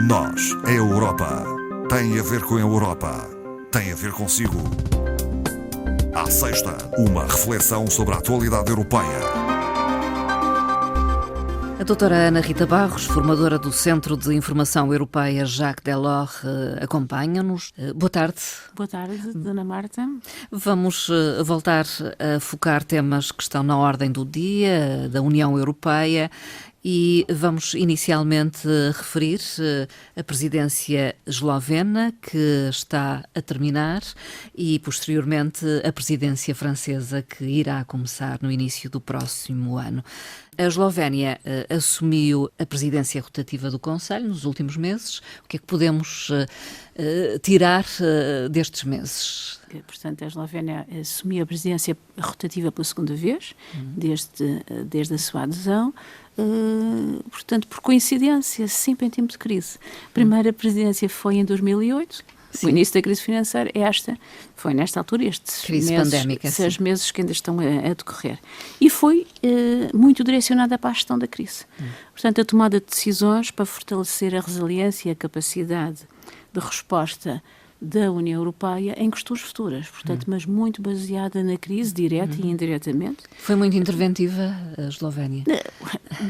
Nós, a Europa, tem a ver com a Europa, tem a ver consigo. À sexta, uma reflexão sobre a atualidade europeia. A doutora Ana Rita Barros, formadora do Centro de Informação Europeia Jacques Delors, acompanha-nos. Boa tarde. Boa tarde, dona Marta. Vamos voltar a focar temas que estão na ordem do dia da União Europeia e vamos inicialmente referir a presidência eslovena, que está a terminar, e posteriormente a presidência francesa, que irá começar no início do próximo ano. A Eslovénia assumiu a presidência rotativa do Conselho nos últimos meses. O que é que podemos tirar destes meses? Portanto, a Eslovénia assumiu a presidência rotativa pela segunda vez, desde a sua adesão. Portanto, por coincidência, sempre em tempo de crise. A primeira presidência foi em 2008. Sim. O início da crise financeira, foi nesta altura, estes crise meses, pandémica, 6 meses que ainda estão a decorrer. E foi muito direcionada para a gestão da crise. Portanto, a tomada de decisões para fortalecer a resiliência e a capacidade de resposta da União Europeia em questões futuras, portanto, mas muito baseada na crise, direta e indiretamente. Foi muito interventiva a Eslovénia?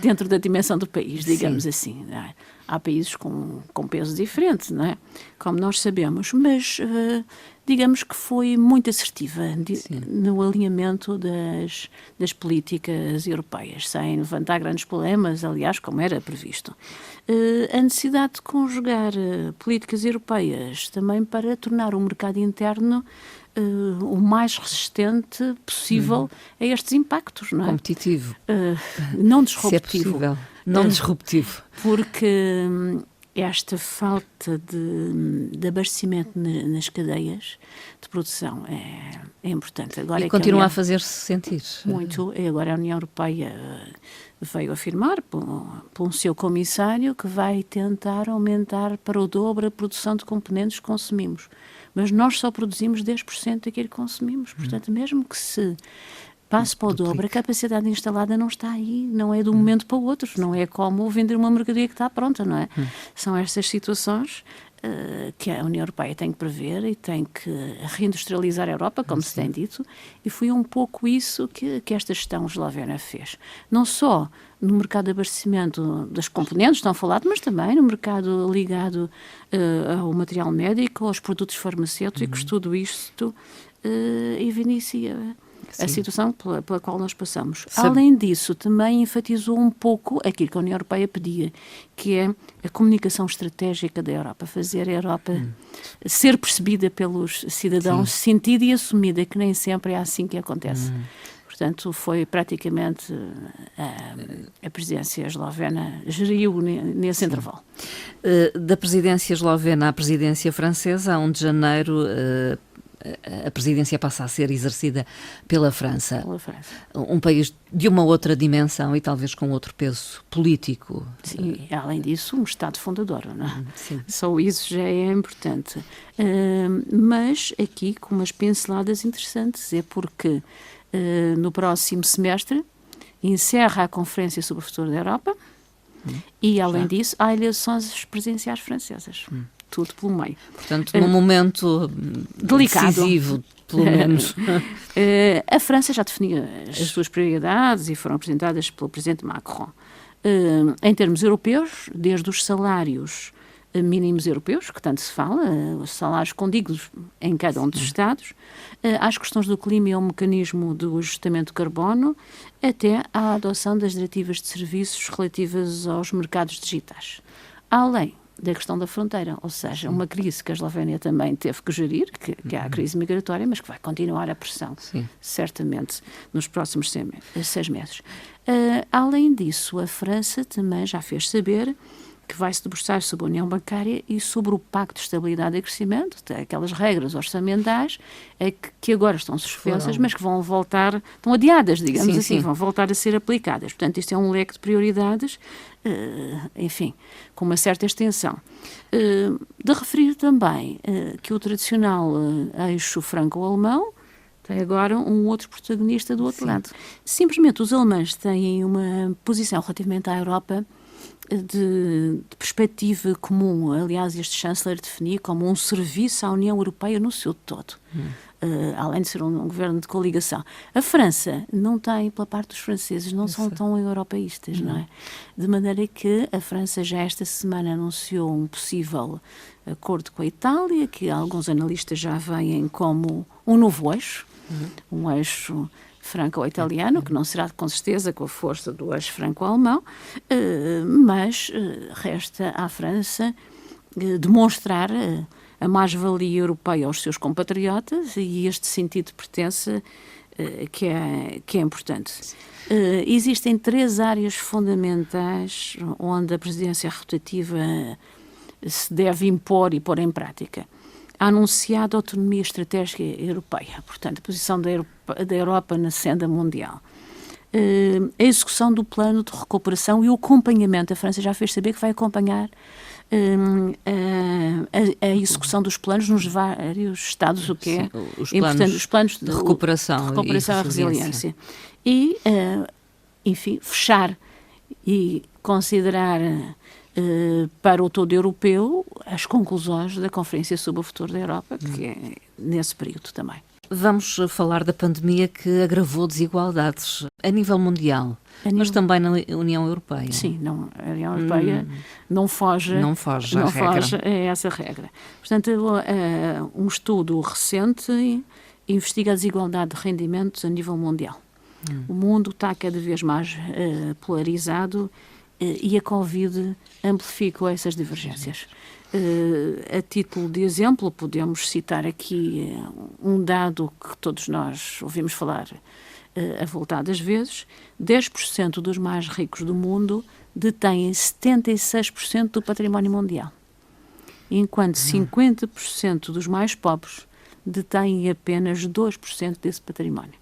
Dentro da dimensão do país, digamos assim. Não é? Há países com peso diferente, não é? Como nós sabemos, mas digamos que foi muito assertiva no alinhamento das políticas europeias, sem levantar grandes problemas, aliás, como era previsto. A necessidade de conjugar políticas europeias também para tornar o mercado interno o mais resistente possível a estes impactos, não é? Competitivo. Não disruptivo. Se é possível. Não disruptivo. Porque esta falta de abastecimento nas cadeias de produção é importante. Agora e continua a fazer-se sentir. Muito. E agora a União Europeia veio afirmar, por um seu comissário, que vai tentar aumentar para o dobro a produção de componentes que consumimos. Mas nós só produzimos 10% daquilo que consumimos. Portanto, mesmo que se passe para o dobro, a capacidade instalada não está aí, não é de um momento para o outro, não é como vender uma mercadoria que está pronta, não é? São estas situações que a União Europeia tem que prever e tem que reindustrializar a Europa, como se tem dito, e foi um pouco isso que esta gestão eslovena fez. Não só no mercado de abastecimento das componentes, estão falados, mas também no mercado ligado ao material médico, aos produtos farmacêuticos, tudo isto evidencia a situação pela qual nós passamos. Além disso, também enfatizou um pouco aquilo que a União Europeia pedia, que é a comunicação estratégica da Europa, fazer a Europa ser percebida pelos cidadãos, sentida e assumida, que nem sempre é assim que acontece. Portanto, foi praticamente a presidência eslovena geriu nesse intervalo. Da presidência eslovena à presidência francesa, a 1 de janeiro, a presidência passa a ser exercida pela França. Um país de uma outra dimensão e talvez com outro peso político. Sim, além disso, um Estado fundador, não é? Só isso já é importante. Mas aqui com umas pinceladas interessantes, é porque no próximo semestre encerra a Conferência sobre o Futuro da Europa e, além disso, há eleições presidenciais francesas. Tudo pelo meio. Portanto, num momento delicado, decisivo, pelo menos. A França já definiu as suas prioridades e foram apresentadas pelo presidente Macron. Em termos europeus, desde os salários mínimos europeus, que tanto se fala, os salários condignos em cada um dos Estados, às questões do clima e ao mecanismo do ajustamento de carbono, até à adoção das diretivas de serviços relativas aos mercados digitais. Além da questão da fronteira, ou seja, uma crise que a Eslovénia também teve que gerir, que é a crise migratória, mas que vai continuar a pressão, certamente, nos próximos 6 meses. Além disso, a França também já fez saber que vai se debruçar sobre a União Bancária e sobre o Pacto de Estabilidade e Crescimento, aquelas regras orçamentais que agora estão suspensas, mas que vão voltar, estão adiadas, digamos assim, vão voltar a ser aplicadas. Portanto, isto é um leque de prioridades, enfim, com uma certa extensão. De referir também que o tradicional eixo franco-alemão tem agora um outro protagonista do outro lado. Simplesmente os alemães têm uma posição relativamente à Europa de perspectiva comum. Aliás, este chanceler definia como um serviço à União Europeia no seu todo, além de ser um governo de coligação. A França não tem, pela parte dos franceses, não são tão europeístas, não é? De maneira que a França já esta semana anunciou um possível acordo com a Itália, que alguns analistas já veem como um novo eixo, um eixo franco-italiano, que não será com certeza com a força do eixo franco-alemão, mas resta à França demonstrar a mais-valia europeia aos seus compatriotas e este sentido de pertença que é importante. Existem 3 áreas fundamentais onde a presidência rotativa se deve impor e pôr em prática. A anunciada autonomia estratégica europeia, portanto, a posição da Europa na senda mundial. A execução do plano de recuperação e o acompanhamento. A França já fez saber que vai acompanhar a execução dos planos nos vários Estados, o que é importante. Os planos de recuperação e resiliência. E, enfim, fechar e considerar para o todo europeu as conclusões da Conferência sobre o Futuro da Europa, que é nesse período também. Vamos falar da pandemia que agravou desigualdades a nível mundial, mas também na União Europeia. Sim, a União Europeia não foge a essa regra. Portanto, um estudo recente investiga a desigualdade de rendimentos a nível mundial. O mundo está cada vez mais polarizado e a Covid amplificou essas divergências. A título de exemplo, podemos citar aqui um dado que todos nós ouvimos falar avultadas vezes: 10% dos mais ricos do mundo detêm 76% do património mundial, enquanto 50% dos mais pobres detêm apenas 2% desse património.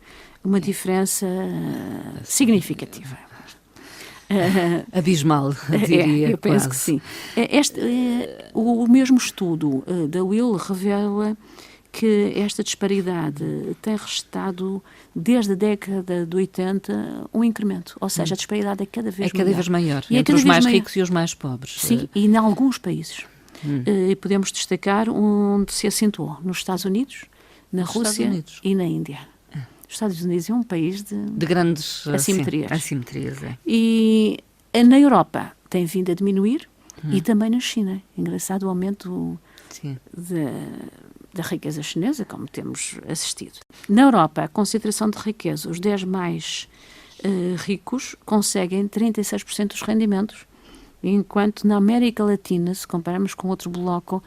Uma diferença significativa. Abismal, diria. Eu penso que sim. O mesmo estudo da Will revela que esta disparidade tem registado desde a década de 80 um incremento, ou seja, a disparidade é cada vez maior entre os mais ricos e os mais pobres. Sim, e em alguns países. Podemos destacar onde se acentuou: nos Estados Unidos, na Rússia e na Índia. Os Estados Unidos é um país de grandes assimetrias. Assimetrias. E na Europa tem vindo a diminuir e também na China. Engraçado o aumento da riqueza chinesa, como temos assistido. Na Europa, a concentração de riqueza, os 10 mais ricos conseguem 36% dos rendimentos, enquanto na América Latina, se compararmos com outro bloco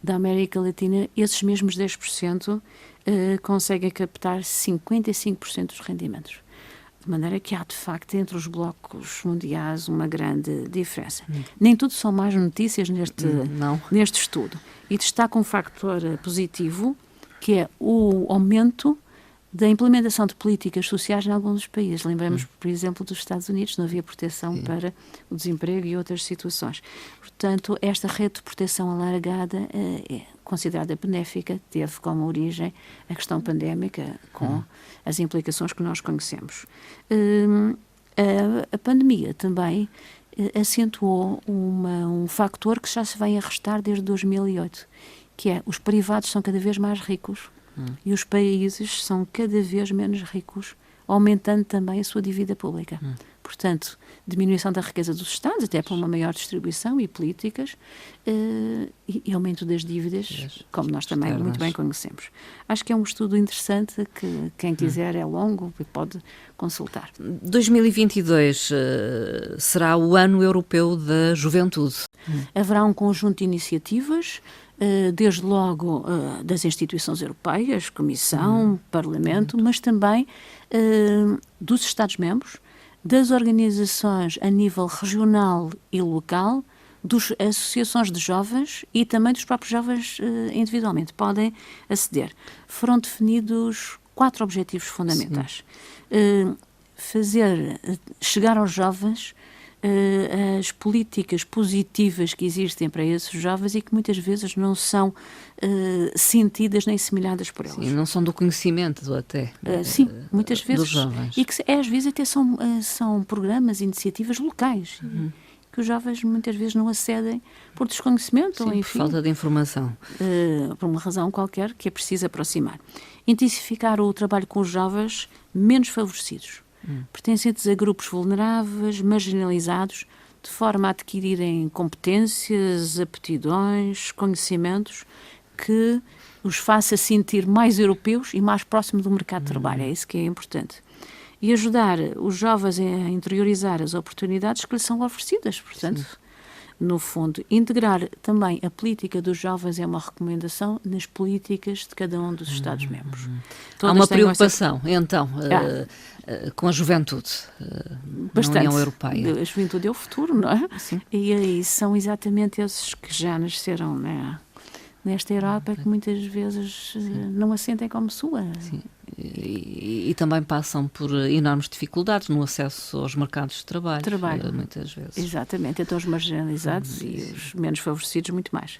da América Latina, esses mesmos 10% conseguem captar 55% dos rendimentos. De maneira que há, de facto, entre os blocos mundiais uma grande diferença. Nem tudo são más notícias neste estudo. E destaca um fator positivo, que é o aumento da implementação de políticas sociais em alguns dos países. Lembramos, por exemplo, dos Estados Unidos, não havia proteção para o desemprego e outras situações. Portanto, esta rede de proteção alargada é considerada benéfica, teve como origem a questão pandémica, com as implicações que nós conhecemos. A pandemia também acentuou um fator que já se vem arrastar desde 2008, que é os privados são cada vez mais ricos e os países são cada vez menos ricos, aumentando também a sua dívida pública. Portanto, diminuição da riqueza dos Estados, até para uma maior distribuição e políticas, e aumento das dívidas, como nós também muito bem conhecemos. Acho que é um estudo interessante que quem quiser é longo e pode consultar. 2022 será o Ano Europeu da Juventude. Haverá um conjunto de iniciativas, desde logo das instituições europeias, Comissão, Parlamento, mas também dos Estados-membros, das organizações a nível regional e local, das associações de jovens e também dos próprios jovens individualmente podem aceder. Foram definidos 4 objetivos fundamentais. Fazer chegar aos jovens as políticas positivas que existem para esses jovens e que muitas vezes não são sentidas nem assimiladas por eles. Sim, não são do conhecimento até. Sim, muitas vezes. Dos jovens. E que às vezes até são programas, iniciativas locais que os jovens muitas vezes não acedem por desconhecimento, ou, enfim, por falta de informação. Por uma razão qualquer que é preciso aproximar. Intensificar o trabalho com os jovens menos favorecidos, pertencentes a grupos vulneráveis, marginalizados, de forma a adquirirem competências, aptidões, conhecimentos que os faça sentir mais europeus e mais próximos do mercado de trabalho. É isso que é importante. E ajudar os jovens a interiorizar as oportunidades que lhes são oferecidas. Portanto, no fundo, integrar também a política dos jovens é uma recomendação nas políticas de cada um dos Estados-membros. Há uma preocupação, então, com a juventude bastante. Na União Europeia. A juventude é o futuro, não é? Sim. E aí são exatamente esses que já nasceram, né, nesta Europa, que muitas vezes não a sentem como sua. Sim. E também passam por enormes dificuldades no acesso aos mercados de trabalho. Muitas vezes. Exatamente, então os marginalizados e os menos favorecidos muito mais.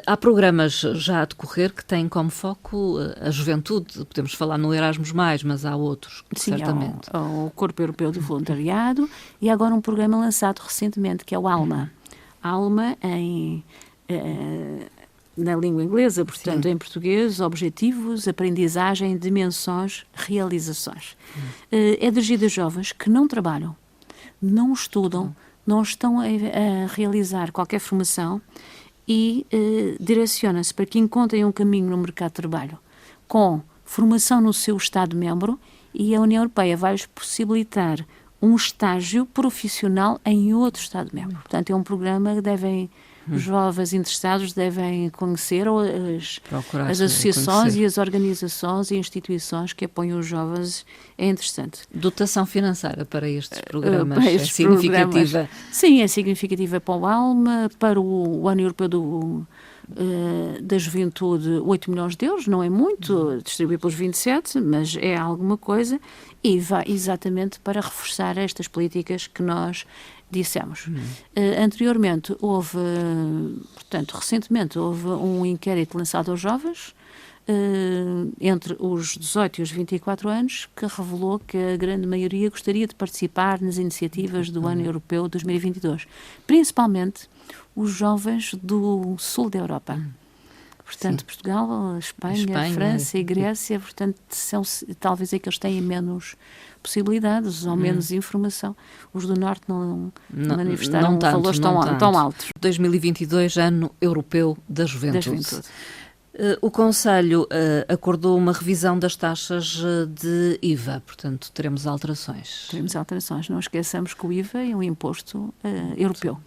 Há programas já a decorrer que têm como foco a juventude. Podemos falar no Erasmus+, mas há outros, certamente. Há o Corpo Europeu de Voluntariado e agora um programa lançado recentemente, que é o ALMA. ALMA na língua inglesa, portanto, em português, objetivos, aprendizagem, dimensões, realizações. É dirigido a jovens que não trabalham, não estudam, não estão a realizar qualquer formação e direciona-se para que encontrem um caminho no mercado de trabalho com formação no seu Estado-membro, e a União Europeia vai-lhes possibilitar um estágio profissional em outro Estado-membro. Portanto, é um programa que os jovens interessados devem conhecer, ou as associações e as organizações e instituições que apoiam os jovens. É interessante. Dotação financeira para estes programas é significativa? Sim, é significativa para o ALMA, para o Ano Europeu da Juventude, 8 milhões de euros, não é muito, distribuído pelos 27, mas é alguma coisa, e vai exatamente para reforçar estas políticas que nós dissemos. Anteriormente recentemente houve um inquérito lançado aos jovens entre os 18 e os 24 anos, que revelou que a grande maioria gostaria de participar nas iniciativas do Ano Europeu 2022, principalmente os jovens do sul da Europa. Portanto, Portugal, Espanha, França e Grécia, portanto, são talvez aqueles que têm menos possibilidades ou menos informação. Os do Norte não manifestaram valores tão altos. 2022, Ano Europeu da Juventude. O Conselho acordou uma revisão das taxas de IVA, portanto, teremos alterações. Teremos alterações. Não esqueçamos que o IVA é um imposto europeu,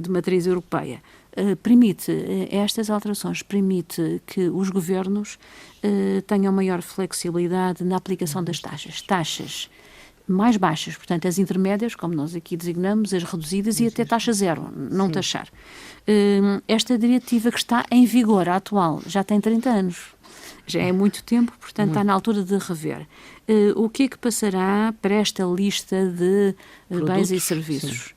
de matriz europeia. Estas alterações permite que os governos tenham maior flexibilidade na aplicação das taxas mais baixas, portanto as intermédias, como nós aqui designamos, as reduzidas e até taxa zero, não taxar. Esta diretiva que está em vigor, a atual, já tem 30 anos, já é muito tempo, portanto está na altura de rever. O que é que passará para esta lista de bens e serviços?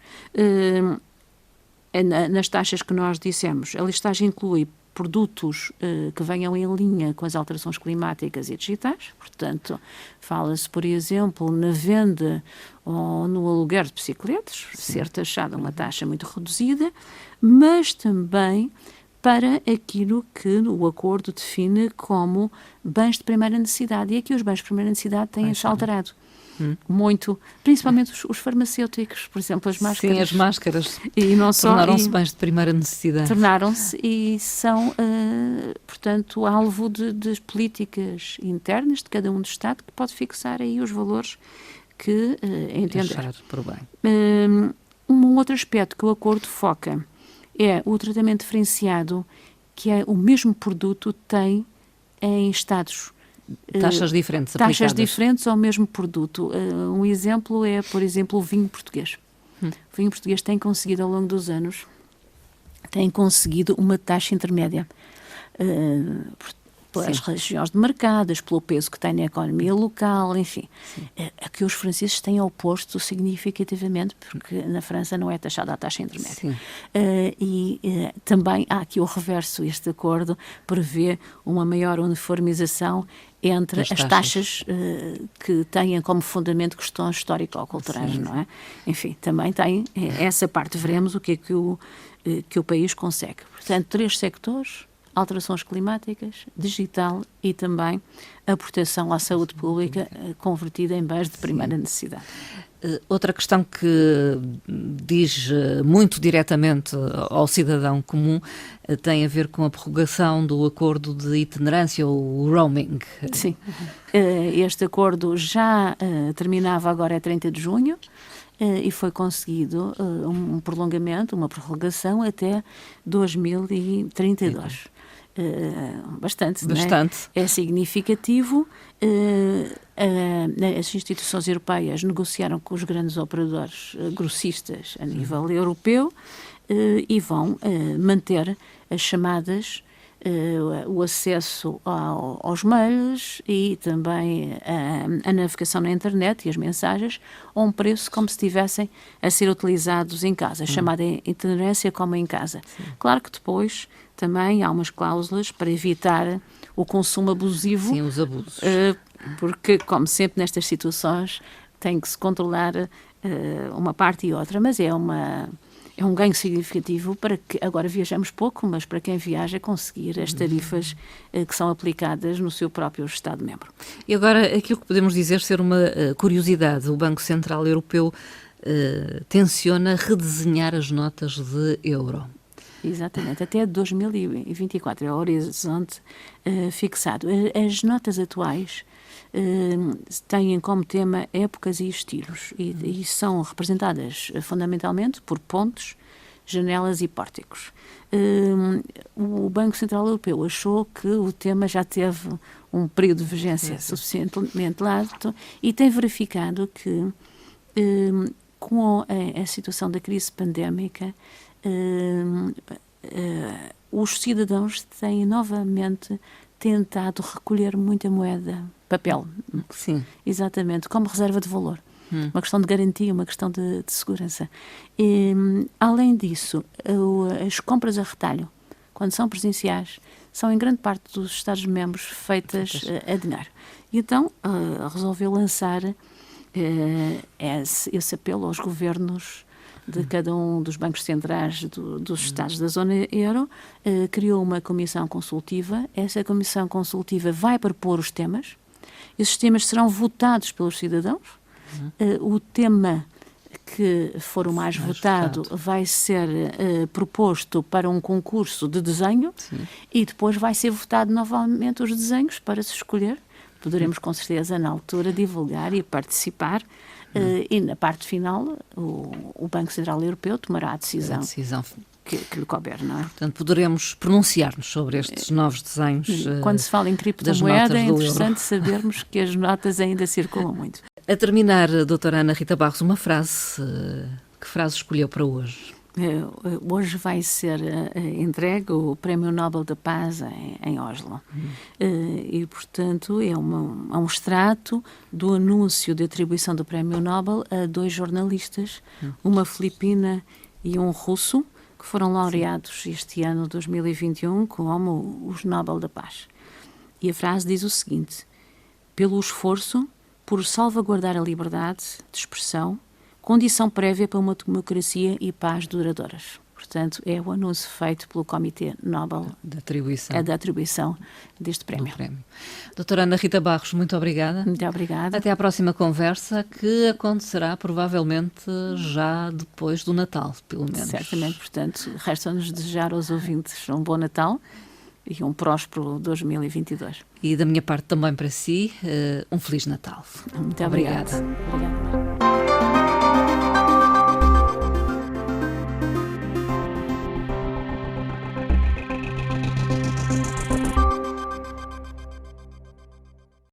Nas taxas que nós dissemos, a listagem inclui produtos que venham em linha com as alterações climáticas e digitais, portanto, fala-se, por exemplo, na venda ou no aluguer de bicicletas, ser taxada uma taxa muito reduzida, mas também para aquilo que o acordo define como bens de primeira necessidade. E aqui os bens de primeira necessidade têm-se alterado muito, principalmente os farmacêuticos, por exemplo, as máscaras. Sim, as máscaras e não só, tornaram-se bens de primeira necessidade. Tornaram-se e são, portanto, alvo das políticas internas de cada um do Estado, que pode fixar aí os valores que entender. Achar por bem. Um outro aspecto que o acordo foca é o tratamento diferenciado que o mesmo produto tem em Estados. Taxas diferentes aplicadas. Taxas diferentes ao mesmo produto. Um exemplo é, por exemplo, o vinho português. O vinho português tem conseguido, ao longo dos anos, uma taxa intermédia. pelas Sim. regiões demarcadas, pelo peso que tem na economia local, enfim. A que os franceses têm oposto significativamente, porque na França não é taxada a taxa intermédia. Sim. Também há aqui o reverso. Este acordo prevê uma maior uniformização entre Das as taxas que têm como fundamento questões histórico-culturais, não é? Enfim, também tem essa parte. Veremos o que é que o país consegue. Portanto, 3 sectores: alterações climáticas, digital e também a proteção à saúde pública convertida em bens de primeira necessidade. Outra questão que diz muito diretamente ao cidadão comum tem a ver com a prorrogação do acordo de itinerância, o roaming. Sim, este acordo já terminava agora a 30 de junho e foi conseguido um prolongamento, uma prorrogação até 2032. Bastante. É significativo. As instituições europeias negociaram com os grandes operadores grossistas a nível europeu e vão manter as chamadas, o acesso aos mails e também a navegação na internet e as mensagens a um preço como se estivessem a ser utilizados em casa, chamada itinerância como em casa. Sim. Claro que depois também há umas cláusulas para evitar o consumo abusivo. Sim, os abusos. Porque, como sempre nestas situações, tem que se controlar uma parte e outra, mas é um ganho significativo para que, agora viajamos pouco, mas para quem viaja conseguir as tarifas que são aplicadas no seu próprio Estado-membro. E agora, aquilo que podemos dizer ser uma curiosidade: o Banco Central Europeu tenciona redesenhar as notas de euro. Exatamente, até 2024, é o horizonte fixado. As notas atuais têm como tema épocas e estilos e são representadas fundamentalmente por pontos, janelas e pórticos. O Banco Central Europeu achou que o tema já teve um período de vigência suficientemente largo e tem verificado que com a situação da crise pandémica os cidadãos têm novamente tentado recolher muita moeda, papel. Sim. Exatamente, como reserva de valor. Uma questão de garantia, uma questão de segurança. Além disso, as compras a retalho, quando são presenciais, são em grande parte dos Estados-membros feitas a dinheiro. E então resolveu lançar esse apelo aos governos de cada um dos bancos centrais dos Estados da zona euro, criou uma comissão consultiva. Essa comissão consultiva vai propor os temas. Esses temas serão votados pelos cidadãos. O tema que for o mais votado vai ser proposto para um concurso de desenho. Sim. E depois vai ser votado novamente os desenhos para se escolher. Poderemos, com certeza, na altura, divulgar e participar. E na parte final, o Banco Central Europeu tomará a decisão que lhe couber, não é? Portanto, poderemos pronunciar-nos sobre estes novos desenhos. Quando se fala em criptomoeda, é interessante sabermos que as notas ainda circulam muito. A terminar, doutora Ana Rita Barros, uma frase. Que frase escolheu para hoje? Hoje vai ser entregue o Prémio Nobel da Paz em Oslo. E, portanto, é um extrato do anúncio de atribuição do Prémio Nobel a 2 jornalistas, uma filipina e um russo, que foram laureados este ano, 2021, como os Nobel da Paz. E a frase diz o seguinte: pelo esforço por salvaguardar a liberdade de expressão, condição prévia para uma democracia e paz duradouras. Portanto, é o anúncio feito pelo Comitê Nobel da atribuição deste prémio. Doutora Ana Rita Barros, muito obrigada. Muito obrigada. Até à próxima conversa, que acontecerá provavelmente já depois do Natal, pelo menos. Certamente, portanto, resta-nos desejar aos ouvintes um bom Natal e um próspero 2022. E da minha parte também para si, um Feliz Natal. Muito obrigada.